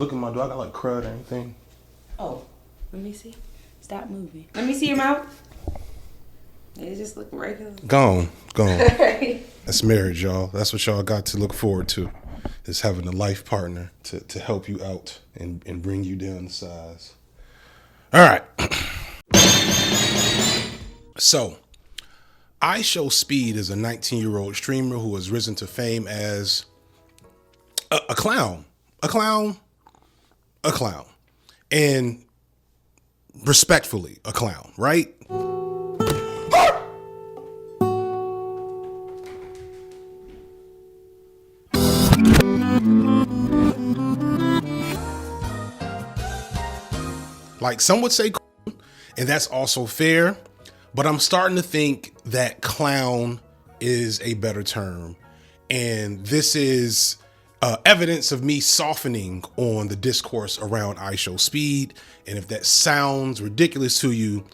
Look at my, do I got like crud or anything? Oh, let me see. Stop moving. Let me see your mouth. It's just looking regular. Gone. That's marriage, y'all. That's what y'all got to look forward to, is having a life partner to help you out and bring you down to size. All right. So, Ishowspeed is a 19-year-old streamer who has risen to fame as a clown. And respectfully, a clown, right? Like some would say, and that's also fair, but I'm starting to think that clown is a better term. And this is evidence of me softening on the discourse around Ishowspeed. And if that sounds ridiculous to you,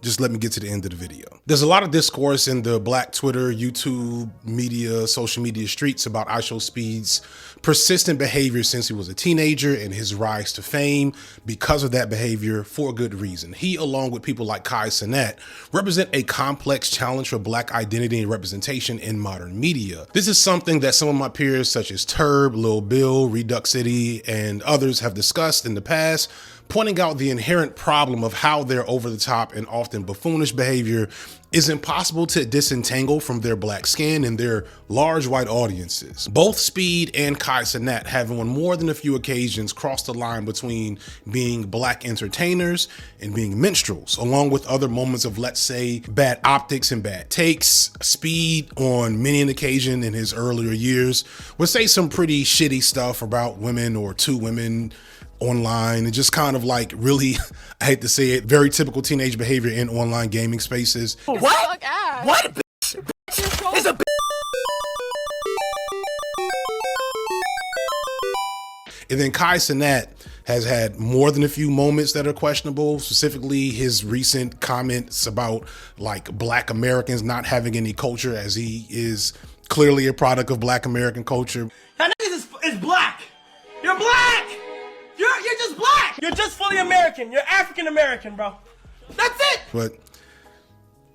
just let me get to the end of the video. There's a lot of discourse in the Black Twitter, YouTube, media, social media streets about Ishowspeed's persistent behavior since he was a teenager and his rise to fame because of that behavior for a good reason. He, along with people like Cenat, represent a complex challenge for Black identity and representation in modern media. This is something that some of my peers such as Turb, Lil Bill, Redux City, and others have discussed in the past, pointing out the inherent problem of how their over-the-top and often buffoonish behavior is impossible to disentangle from their Black skin and their large white audiences. Both Speed and Cenat have on more than a few occasions crossed the line between being Black entertainers and being minstrels, along with other moments of, let's say, bad optics and bad takes. Speed, on many an occasion in his earlier years, would say some pretty shitty stuff about women or to women online, and just kind of like really, I hate to say it, very typical teenage behavior in online gaming spaces. What? What? Bitch is a bitch. And then Cenat has had more than a few moments that are questionable, specifically his recent comments about like Black Americans not having any culture, as he is clearly a product of Black American culture. Y'all niggas is Black. You're Black. You're just Black. You're just fully American. You're African American, bro. That's it. But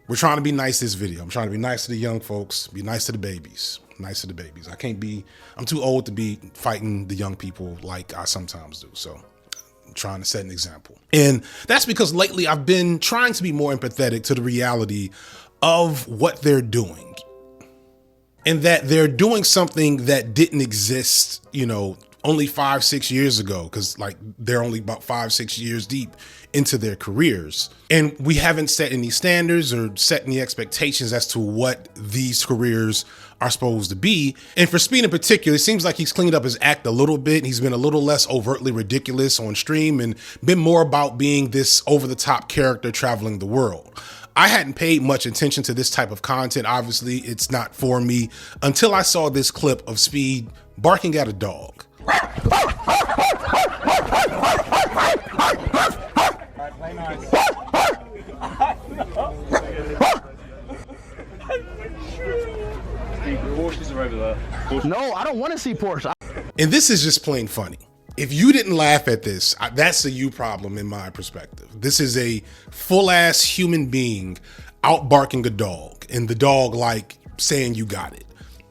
we're trying to be nice this video. I'm trying to be nice to the young folks, be nice to the babies, nice to the babies. I'm too old to be fighting the young people like I sometimes do. So I'm trying to set an example. And that's because lately I've been trying to be more empathetic to the reality of what they're doing. And that they're doing something that didn't exist, only 5-6 years ago, because like they're only about 5-6 years deep into their careers. And we haven't set any standards or set any expectations as to what these careers are supposed to be. And for Speed in particular, it seems like he's cleaned up his act a little bit. He's been a little less overtly ridiculous on stream and been more about being this over-the-top character traveling the world. I hadn't paid much attention to this type of content. Obviously, it's not for me until I saw this clip of Speed barking at a dog. Porsches are over there. No, I don't want to see Porsche. And this is just plain funny. If you didn't laugh at this, that's a you problem in my perspective. This is a full-ass human being out barking a dog, and the dog like saying you got it.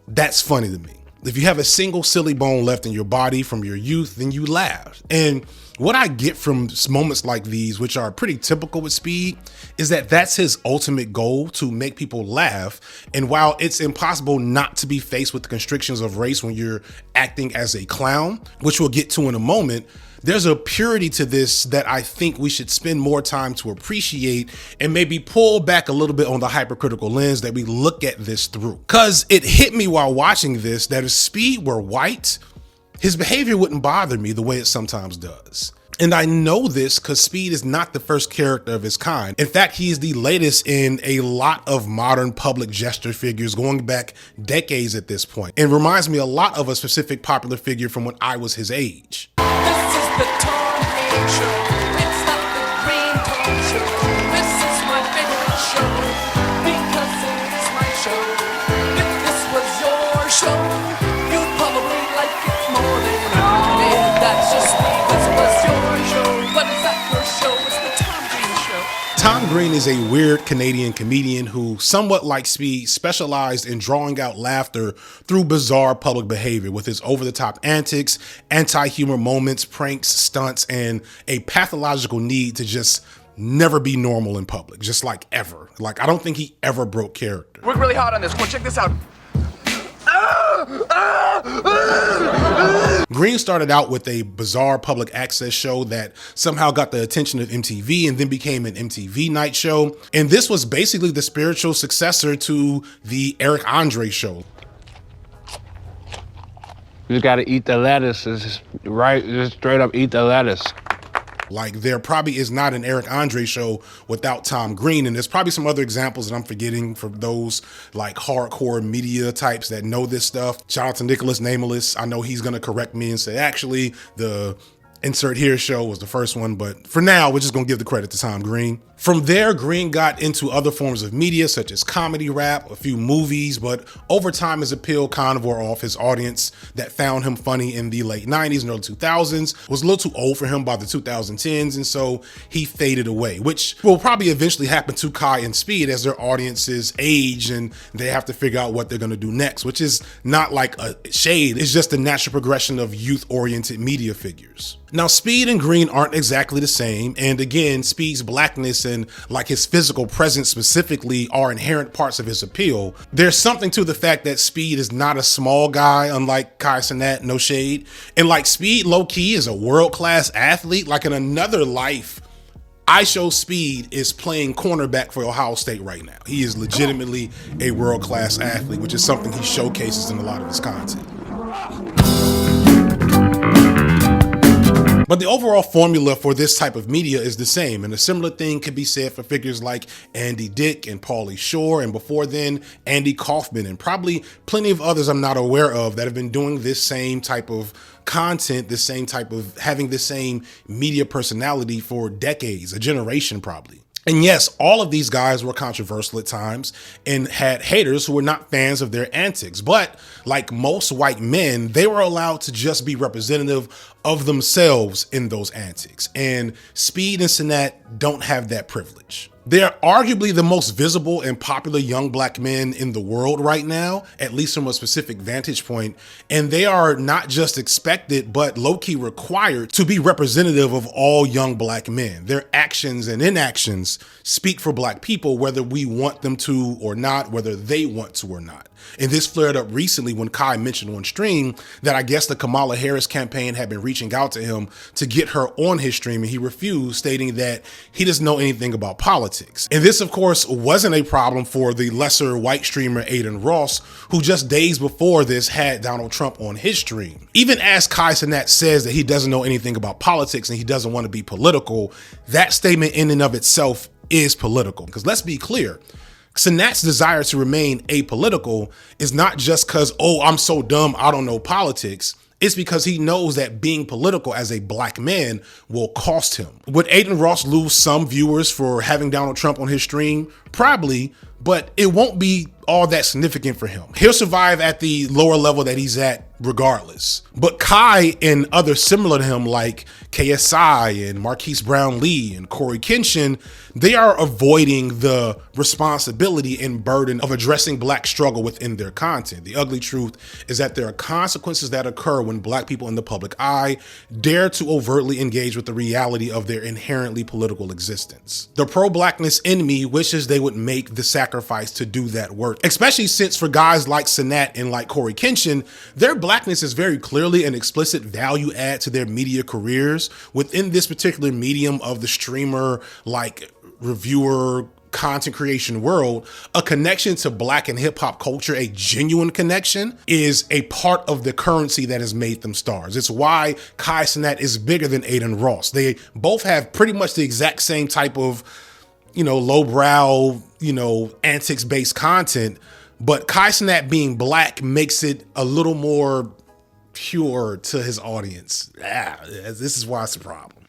That's funny to me. If you have a single silly bone left in your body from your youth, then you laugh. And what I get from moments like these, which are pretty typical with Speed, is that that's his ultimate goal, to make people laugh. And while it's impossible not to be faced with the constrictions of race when you're acting as a clown, which we'll get to in a moment, there's a purity to this that I think we should spend more time to appreciate and maybe pull back a little bit on the hypercritical lens that we look at this through. Because it hit me while watching this that if Speed were white, his behavior wouldn't bother me the way it sometimes does. And I know this because Speed is not the first character of his kind. In fact, he is the latest in a lot of modern public gesture figures going back decades at this point. And reminds me a lot of a specific popular figure from when I was his age. This is the Tom Hanks Show. It's not the Green Tom Show. This is my favorite show because it is my show. If this was your show, you'd probably like it more than I did. That's just me. Green is a weird Canadian comedian who, somewhat like Speed, specialized in drawing out laughter through bizarre public behavior with his over-the-top antics, anti-humor moments, pranks, stunts, and a pathological need to just never be normal in public, just like ever. Like, I don't think he ever broke character. Work really hard on this. Come on, check this out. Green started out with a bizarre public access show that somehow got the attention of MTV and then became an MTV night show. And this was basically the spiritual successor to the Eric Andre show. You just gotta eat the lettuce. It's right, just straight up eat the lettuce. Like, there probably is not an Eric Andre show without Tom Green. And there's probably some other examples that I'm forgetting for those like hardcore media types that know this stuff. Shout out to Nicholas Nameless. I know he's going to correct me and say, actually, the Insert Here show was the first one. But for now, we're just going to give the credit to Tom Green. From there, Green got into other forms of media, such as comedy rap, a few movies, but over time his appeal kind of wore off. His audience that found him funny in the late 90s and early 2000s was a little too old for him by the 2010s, and so he faded away, which will probably eventually happen to Kai and Speed as their audiences age and they have to figure out what they're going to do next, which is not like a shade. It's just the natural progression of youth-oriented media figures. Now, Speed and Green aren't exactly the same, and again, Speed's blackness and like his physical presence specifically are inherent parts of his appeal. There's something to the fact that Speed is not a small guy, unlike Kai Cenat, no shade. And like Speed low-key is a world-class athlete. Like in another life, Ishowspeed is playing cornerback for Ohio State right now. He is legitimately a world-class athlete, which is something he showcases in a lot of his content. But the overall formula for this type of media is the same, and a similar thing could be said for figures like Andy Dick and Pauly Shore, and before then, Andy Kaufman, and probably plenty of others I'm not aware of that have been doing this same type of content, this same type of having the same media personality for decades, a generation probably. And yes, all of these guys were controversial at times and had haters who were not fans of their antics. But like most white men, they were allowed to just be representative of themselves in those antics. And Speed and Cenat don't have that privilege. They're arguably the most visible and popular young black men in the world right now, at least from a specific vantage point. And they are not just expected, but low-key required to be representative of all young black men. Their actions and inactions speak for black people, whether we want them to or not, whether they want to or not. And this flared up recently when Kai mentioned on stream that I guess the Kamala Harris campaign had been reaching out to him to get her on his stream, and he refused, stating that he doesn't know anything about politics. And this, of course, wasn't a problem for the lesser white streamer Aiden Ross, who just days before this had Donald Trump on his stream. Even as Kai Cenat says that he doesn't know anything about politics and he doesn't want to be political, that statement in and of itself is political. Because let's be clear, Cenat's desire to remain apolitical is not just because, oh, I'm so dumb, I don't know politics. It's because he knows that being political as a black man will cost him. Would Aiden Ross lose some viewers for having Donald Trump on his stream? Probably, but it won't be all that significant for him. He'll survive at the lower level that he's at regardless. But Kai and others similar to him like KSI and Marquise Brown Lee and Corey Kenshin, they are avoiding the responsibility and burden of addressing black struggle within their content. The ugly truth is that there are consequences that occur when black people in the public eye dare to overtly engage with the reality of their inherently political existence. The pro-blackness in me wishes they would make the sacrifice to do that work, especially since for guys like Cenat and like Corey Kenshin, their blackness is very clearly an explicit value add to their media careers within this particular medium of the streamer, like reviewer, content creation world. A connection to black and hip hop culture, a genuine connection, is a part of the currency that has made them stars. It's why Kai Cenat is bigger than Aiden Ross. They both have pretty much the exact same type of, lowbrow, antics based content, but Kai Cenat being black makes it a little more pure to his audience. This is why it's a problem.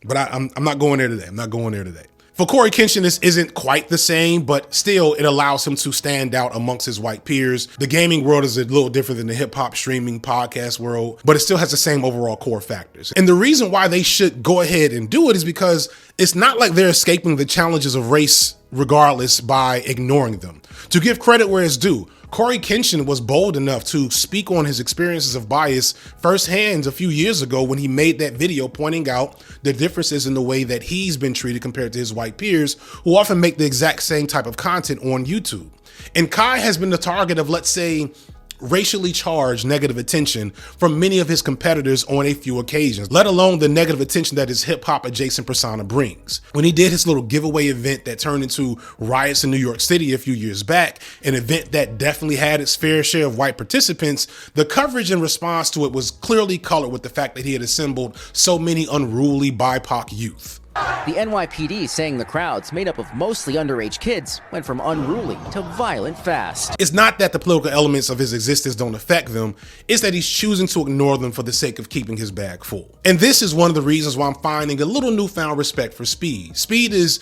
But I'm not going there today. For Corey Kenshin, this isn't quite the same, but still it allows him to stand out amongst his white peers. The gaming world is a little different than the hip hop streaming podcast world, but it still has the same overall core factors. And the reason why they should go ahead and do it is because it's not like they're escaping the challenges of race regardless by ignoring them. To give credit where it's due, Corey Kenshin was bold enough to speak on his experiences of bias firsthand a few years ago when he made that video pointing out the differences in the way that he's been treated compared to his white peers who often make the exact same type of content on YouTube. And Kai has been the target of, let's say, racially charged negative attention from many of his competitors on a few occasions, let alone the negative attention that his hip hop adjacent persona brings. When he did his little giveaway event that turned into riots in New York City a few years back, an event that definitely had its fair share of white participants, the coverage in response to it was clearly colored with the fact that he had assembled so many unruly BIPOC youth. The NYPD saying the crowds, made up of mostly underage kids, went from unruly to violent fast. It's not that the political elements of his existence don't affect them, it's that he's choosing to ignore them for the sake of keeping his bag full. And this is one of the reasons why I'm finding a little newfound respect for Speed. Speed is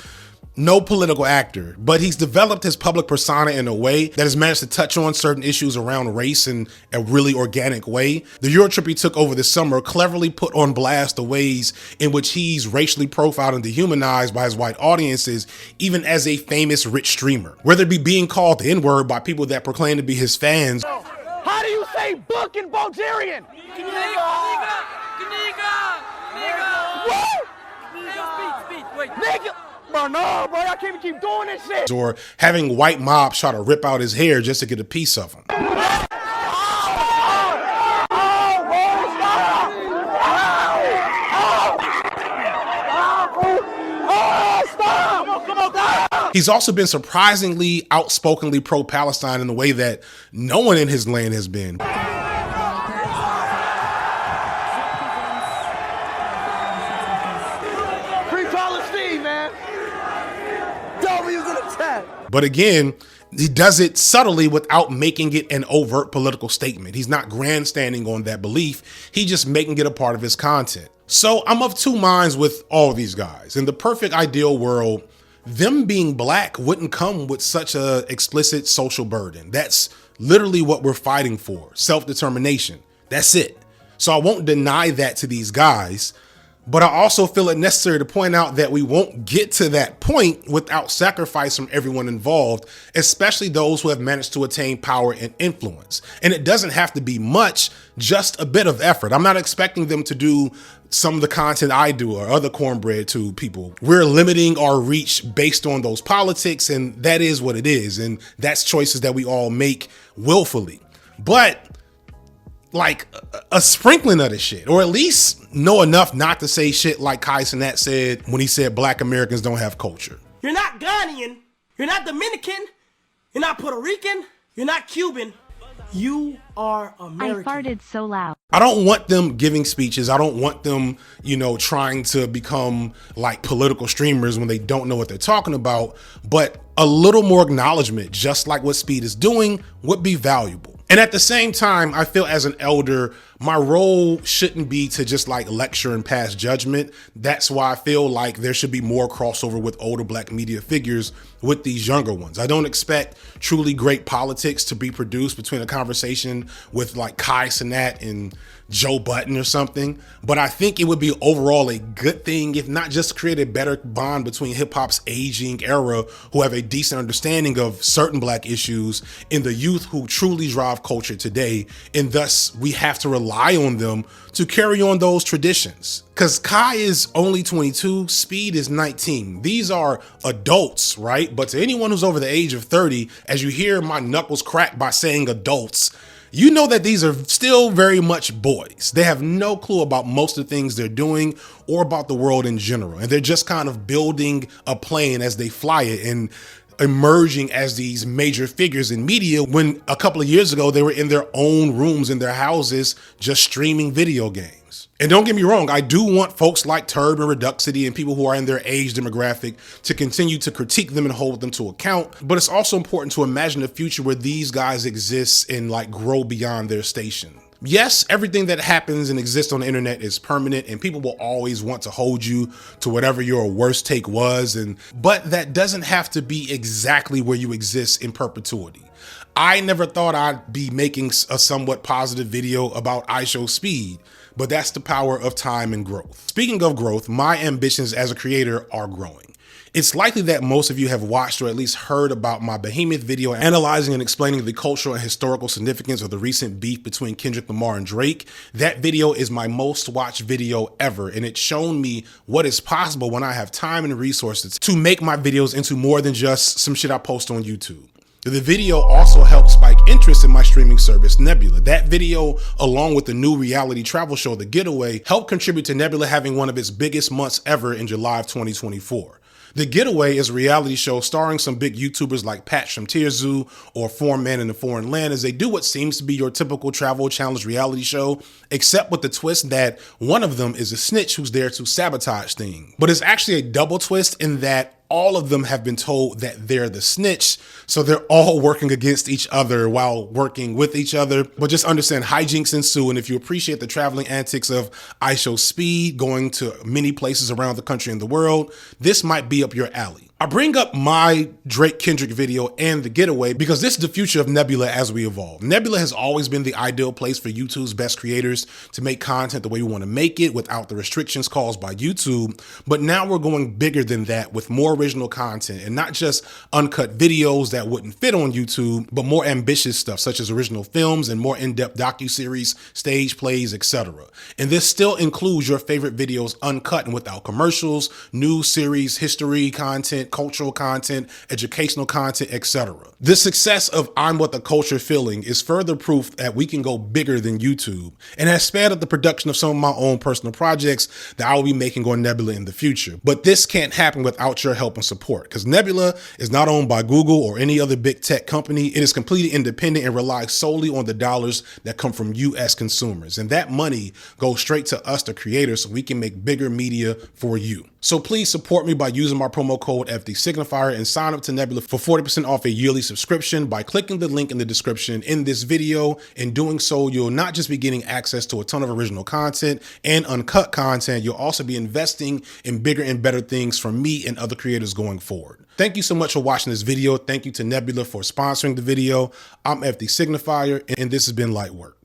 no political actor, but he's developed his public persona in a way that has managed to touch on certain issues around race in a really organic way. The Euro trip he took over this summer cleverly put on blast the ways in which he's racially profiled and dehumanized by his white audiences, even as a famous rich streamer. Whether it be being called the N-word by people that proclaim to be his fans. How do you say book in Bulgarian? Nigga! Bro, no, bro, I can't keep doing this shit. Or having white mobs try to rip out his hair just to get a piece of him. He's also been surprisingly outspokenly pro-Palestine in the way that no one in his lane has been. But again, he does it subtly without making it an overt political statement. He's not grandstanding on that belief. He's just making it a part of his content. So I'm of two minds with all of these guys. In the perfect ideal world, them being black wouldn't come with such a explicit social burden. That's literally what we're fighting for, self-determination. That's it. So I won't deny that to these guys. But I also feel it necessary to point out that we won't get to that point without sacrifice from everyone involved, especially those who have managed to attain power and influence. And it doesn't have to be much, just a bit of effort. I'm not expecting them to do some of the content I do or other cornbread to people. We're limiting our reach based on those politics, and that is what it is. And that's choices that we all make willfully. But like a sprinkling of the shit, or at least know enough not to say shit like Cenat said when he said black Americans don't have culture. You're not Ghanaian, you're not Dominican, you're not Puerto Rican, you're not Cuban, you are American. I farted so loud. I don't want them giving speeches. I don't want them, trying to become like political streamers when they don't know what they're talking about. But a little more acknowledgement, just like what Speed is doing, would be valuable. And at the same time, I feel as an elder, my role shouldn't be to just like lecture and pass judgment. That's why I feel like there should be more crossover with older black media figures with these younger ones. I don't expect truly great politics to be produced between a conversation with like Cenat and Joe Budden or something, but I think it would be overall a good thing if not just create a better bond between hip hop's aging era who have a decent understanding of certain black issues and the youth who truly drive culture today, and thus we have to rely on them to carry on those traditions. Because Kai is only 22, Speed is 19. These are adults, right? But to anyone who's over the age of 30, as you hear my knuckles crack by saying adults, you know that these are still very much boys. They have no clue about most of the things they're doing or about the world in general. And they're just kind of building a plane as they fly it and emerging as these major figures in media when a couple of years ago they were in their own rooms in their houses just streaming video games. And don't get me wrong, I do want folks like Turb and Reduxity and people who are in their age demographic to continue to critique them and hold them to account. But it's also important to imagine a future where these guys exist and like grow beyond their station. Yes, everything that happens and exists on the internet is permanent, and people will always want to hold you to whatever your worst take was, but that doesn't have to be exactly where you exist in perpetuity. I never thought I'd be making a somewhat positive video about Ishowspeed, but that's the power of time and growth. Speaking of growth, my ambitions as a creator are growing. It's likely that most of you have watched or at least heard about my behemoth video analyzing and explaining the cultural and historical significance of the recent beef between Kendrick Lamar and Drake. That video is my most watched video ever, and it's shown me what is possible when I have time and resources to make my videos into more than just some shit I post on YouTube. The video also helped spike interest in my streaming service, Nebula. That video, along with the new reality travel show, The Getaway, helped contribute to Nebula having one of its biggest months ever in July of 2024. The Getaway is a reality show starring some big YouTubers like Pat from Zoo or Foreign Man in a Foreign Land, as they do what seems to be your typical travel challenge reality show, except with the twist that one of them is a snitch who's there to sabotage things. But it's actually a double twist in that all of them have been told that they're the snitch, so they're all working against each other while working with each other. But just understand, hijinks ensue, and if you appreciate the traveling antics of Ishowspeed, going to many places around the country and the world, this might be up your alley. I bring up my Drake Kendrick video and The Getaway because this is the future of Nebula as we evolve. Nebula has always been the ideal place for YouTube's best creators to make content the way we want to make it without the restrictions caused by YouTube. But now we're going bigger than that with more original content, and not just uncut videos that wouldn't fit on YouTube, but more ambitious stuff such as original films and more in-depth docuseries, stage plays, etc. And this still includes your favorite videos uncut and without commercials, news series, history content, cultural content, educational content, etc. The success of I'm What the Culture Feeling is further proof that we can go bigger than YouTube, and has sped up the production of some of my own personal projects that I will be making on Nebula in the future. But this can't happen without your help and support, because Nebula is not owned by Google or any other big tech company. It is completely independent and relies solely on the dollars that come from you as consumers, and that money goes straight to us, the creators, so we can make bigger media for you. So please support me by using my promo code FDSignifier and sign up to Nebula for 40% off a yearly subscription by clicking the link in the description in this video. In doing so, you'll not just be getting access to a ton of original content and uncut content, you'll also be investing in bigger and better things from me and other creators going forward. Thank you so much for watching this video. Thank you to Nebula for sponsoring the video. I'm FD Signifier, and this has been Light Work.